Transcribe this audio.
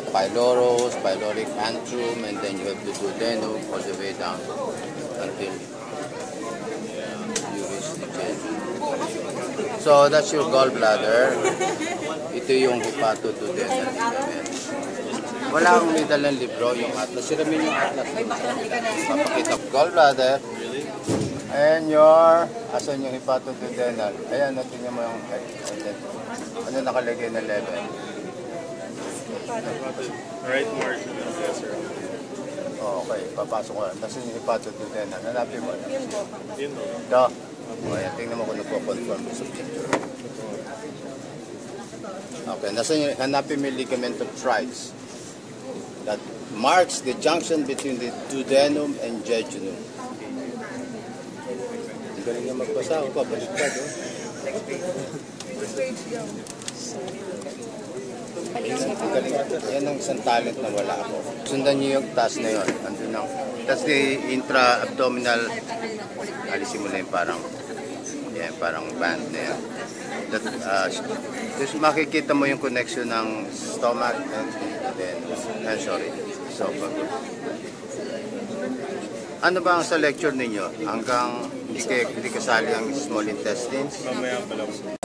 pylorus, pyloric antrum, and then you have the duodenum all the way down until you reach the jejunum. So that's your gallbladder. Ito yung hepatoduodenal ligament. Wala akong may dalang libro, yung atlas. Siramin yung atlas. Papakita ko gallbladder. And your, asan yung hepatoduodenal? Ayan, natin mo yung, ano nakalagay na level? Right margin, yes sir. Okay, papasok ko. Nasaan yung hepatoduodenal? Hanapin mo. Yun o. Ito. Ayan, tingnan mo kung nagpo-confirm sa picture. Okay, nasaan yung, hanapin mo yung ligament of Treitz that marks the junction between the duodenum and jejunum. Ang galing niya magbasa. O, pabaliktad, oh. Yan ang isang talent na wala ako. Sundan niyo yung task na yun. Andun lang. That's the intra-abdominal. Alisin mo na yung parang, yan, parang band na yan. That, just makikita mo yung connection ng stomach and then, esophagus. Ano ba ang sa lecture ninyo? Hanggang hindi kasali ang small intestines? Mamaya pa lang.